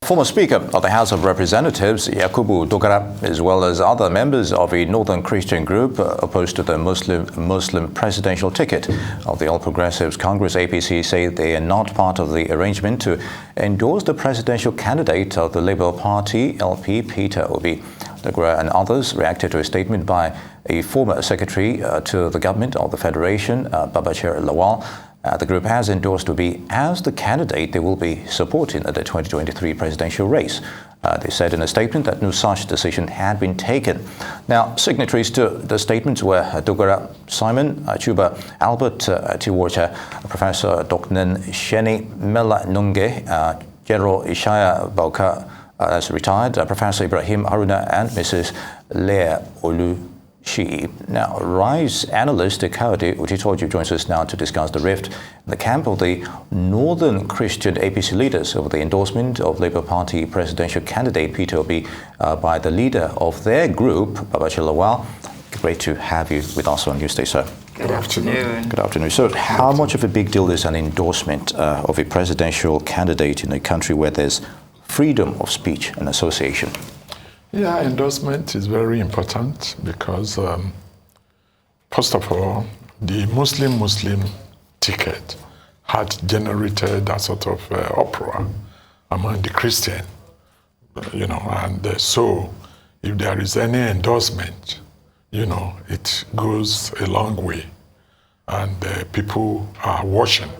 Former Speaker of the House of Representatives, Achuba Dogara, as well as other members of a Northern Christian group opposed to the Muslim presidential ticket of the All Progressives Congress APC, say they are not part of the arrangement to endorse the presidential candidate of the Labour Party, LP Peter Obi. Dogara and others reacted to a statement by a former secretary to the government of the Federation, Babachir. The group has endorsed Obi as the candidate they will be supporting in the 2023 presidential race. They said in a statement that no such decision had been taken. Now, signatories to the statements were Dogara Simon, Achuba Albert Tiworcha, Professor Dr. Sheni Mela Nunge, General Ishaya Bauka, as retired, Professor Ibrahim Haruna, and Mrs. Leah Olu. Now, Rise analyst Kayode Otitoju joins us now to discuss the rift in the camp of the Northern Christian APC leaders over the endorsement of Labour Party presidential candidate Peter Obi by the leader of their group, Babachir. Great to have you with us on Newsday, sir. Good afternoon. Good afternoon. So, how much of a big deal is an endorsement of a presidential candidate in a country where there's freedom of speech and association? Yeah, endorsement is very important because, first of all, the Muslim ticket had generated a sort of uproar among the Christian, and so if there is any endorsement, it goes a long way, and people are watching.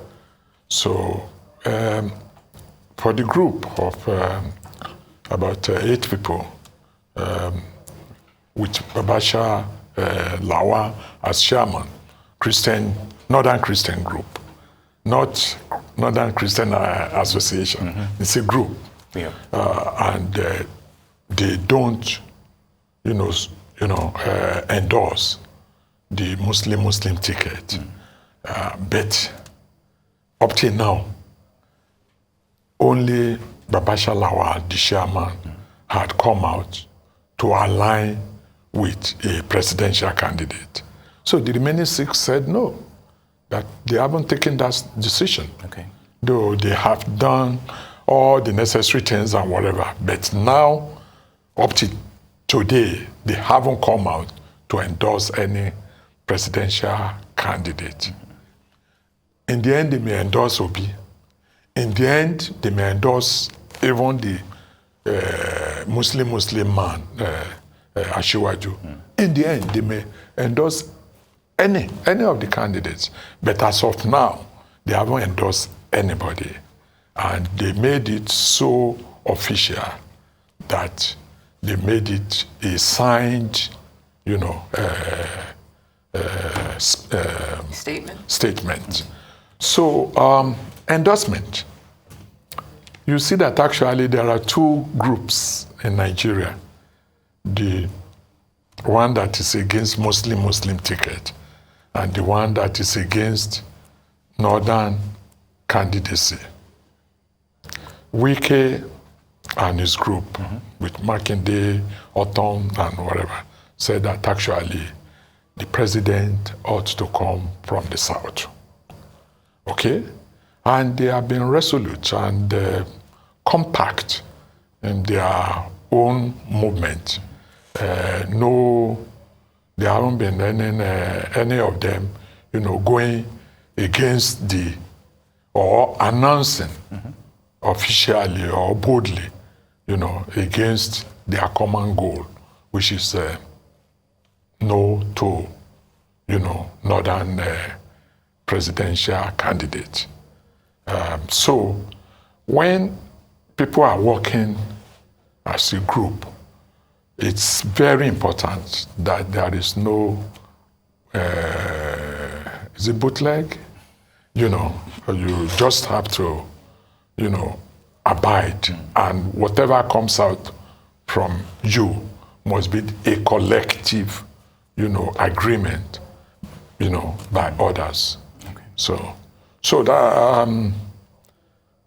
So, for the group of about 8 people, with Babachir Lawa as chairman, Northern Christian group, not Northern Christian Association. Mm-hmm. It's a group, yeah. And they don't, endorse the Muslim ticket. But up till now, only Babachir Lawa, the chairman, had come out to align with a presidential candidate. So the remaining 6 said no, that they haven't taken that decision. Okay. Though they have done all the necessary things and whatever, but now, up to today, they haven't come out to endorse any presidential candidate. In the end, they may endorse Obi. In the end, they may endorse even the Muslim man, Achuba. In the end, they may endorse any of the candidates. But as of now, they haven't endorsed anybody. And they made it so official that they made it a signed, statement. So, endorsement. You see that actually there are 2 groups in Nigeria. The one that is against Muslim ticket and the one that is against Northern candidacy. Wike and his group, with Makinde, Otom, and whatever, said that actually the president ought to come from the south. Okay? And they have been resolute and compact in their own movement. No, there haven't been any of them, going against or announcing officially or boldly, against their common goal, which is no to, Northern presidential candidate. So when people are working as a group, it's very important that there is no, is it bootleg? You just have to, abide, and whatever comes out from you must be a collective, agreement, by others. Okay. So that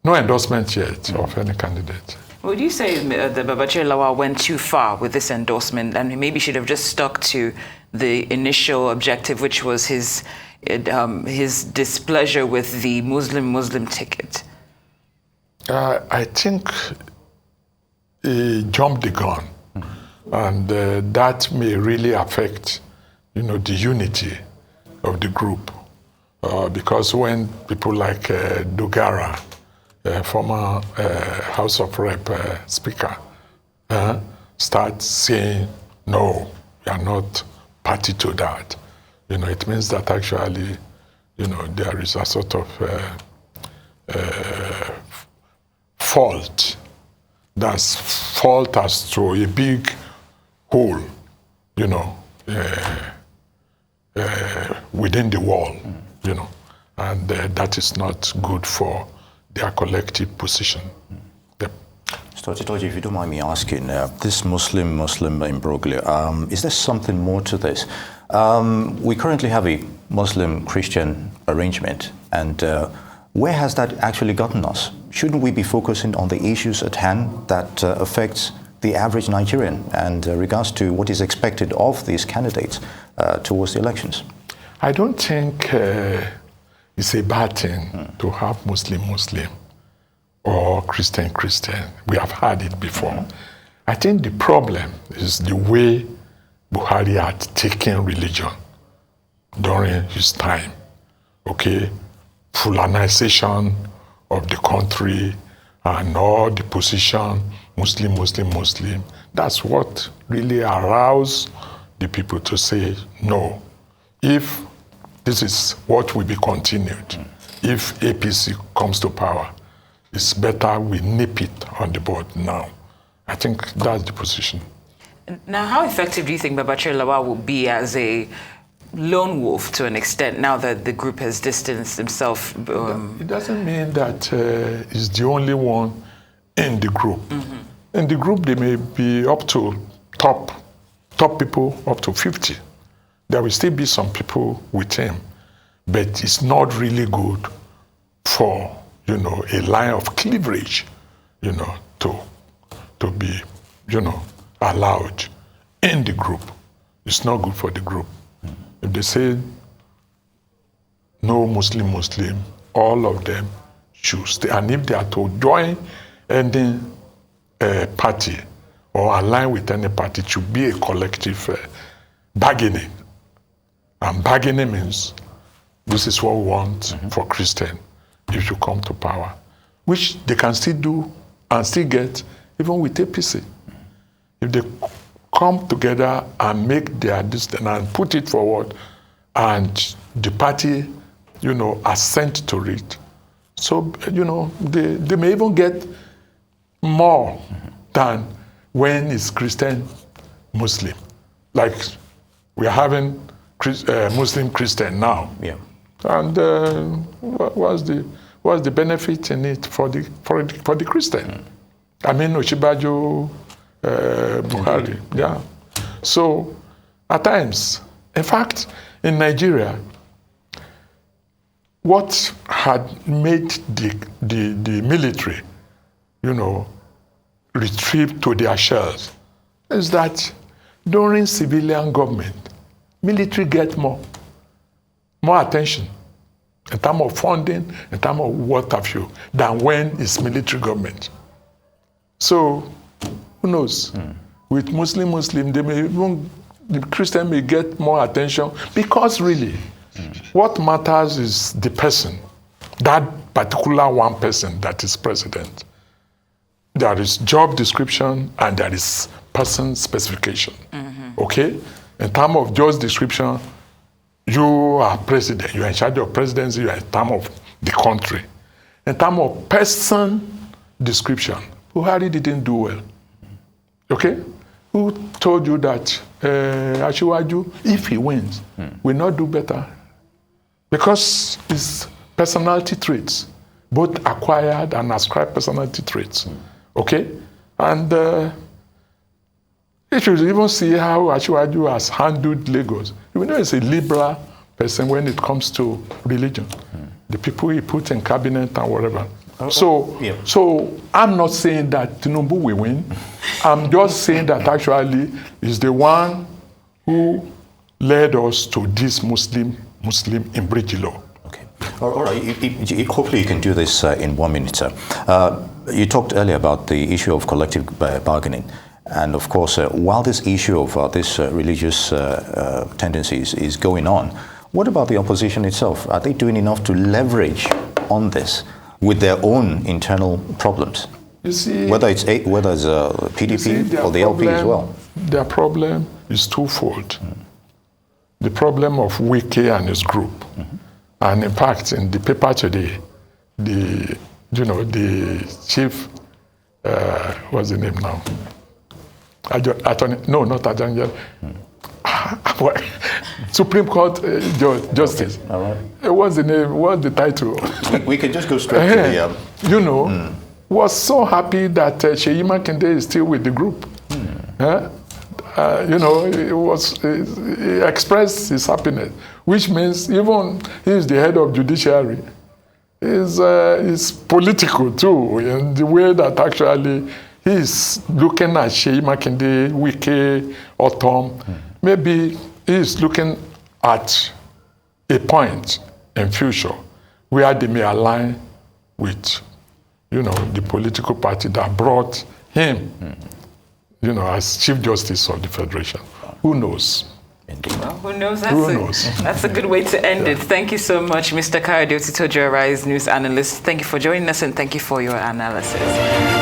no endorsement yet of any candidate. Would you say that Babachir Lawa went too far with this endorsement and maybe should have just stuck to the initial objective, which was his displeasure with the Muslim ticket? I think he jumped the gun. And that may really affect, the unity of the group. Because when people like Dogara, former House of Rep Speaker, start saying, no, we are not party to that, it means that actually, there is a sort of fault. That's fault as to a big hole, within the wall, and that is not good for their collective position. Yep. Mr. Otitoju, if you don't mind me asking, this Muslim imbroglio, is there something more to this? We currently have a Muslim-Christian arrangement, and where has that actually gotten us? Shouldn't we be focusing on the issues at hand that affects the average Nigerian and regards to what is expected of these candidates towards the elections? I don't think it's a bad thing to have Muslim or Christian. We have had it before. I think the problem is the way Buhari had taken religion during his time. Okay, Fulanization of the country and all the position, Muslim. That's what really aroused the people to say, no, if this is what will be continued, if APC comes to power, it's better we nip it on the bud now. I think that's the position. Now, how effective do you think Babachir Lawal will be as a lone wolf to an extent now that the group has distanced himself? It doesn't mean that he's the only one in the group. In the group, there may be up to top people, up to 50. There will still be some people with him, but it's not really good for, a line of cleavage, to be, allowed in the group. It's not good for the group. If they say no Muslim, all of them should stay. And if they are to join any party or align with any party, it should be a collective bargaining. And bargaining means this is what we want for Christian if you come to power, which they can still do and still get even with APC. If they come together and make their distance and put it forward, and the party, assent to it. So, they may even get more than when it's Muslim. Like we are having Muslim-Christian now. Yeah. And what's the benefit in it for the Christian? I mean, Ochibajo, Buhari, yeah. So, at times, in fact, in Nigeria, what had made the military, retreat to their shells is that during civilian government, military get more attention in terms of funding, in terms of what have you, than when it's military government. So, who knows? With Muslim, they may even, the Christian may get more attention because really, what matters is the person, that particular one person that is president. There is job description and there is person specification. Okay? In terms of job description, you are president, you are in charge of presidency, you are in terms of the country. In terms of person description, Buhari didn't do well. Okay? Who told you that Achuba, if he wins, will not do better? Because his personality traits, both acquired and ascribed personality traits. Okay? And if you even see how Achuba has handled Lagos, you know he's a liberal person when it comes to religion. The people he put in cabinet and whatever. So I'm not saying that Tinubu will win. I'm just saying that actually is the one who led us to this Muslim imbroglio. All right. Hopefully, you can do this in 1 minute, sir. You talked earlier about the issue of collective bargaining. And of course, while this issue of this religious tendencies is going on, what about the opposition itself? Are they doing enough to leverage on this with their own internal problems? You see, whether it's PDP or the LP as well? Their problem is twofold. The problem of Wike and his group. And in fact, in the paper today, the chief, what's the name now? Attorney, no, not Attorney. Supreme Court Justice. Okay. All right. What's the name? What's the title? We can just go straight to the... was so happy that Seyi Makinde is still with the group. He expressed his happiness, which means even he is the head of judiciary. Is political too, in the way that actually he is looking at Seyi Makinde, Wike, Otom. Maybe he is looking at a point in future where they may align with, the political party that brought him, as Chief Justice of the Federation. Who knows? Well, who knows? That's a good way to end it. Thank you so much, Mr. Kayode Otitoju, Arise News analyst. Thank you for joining us and thank you for your analysis.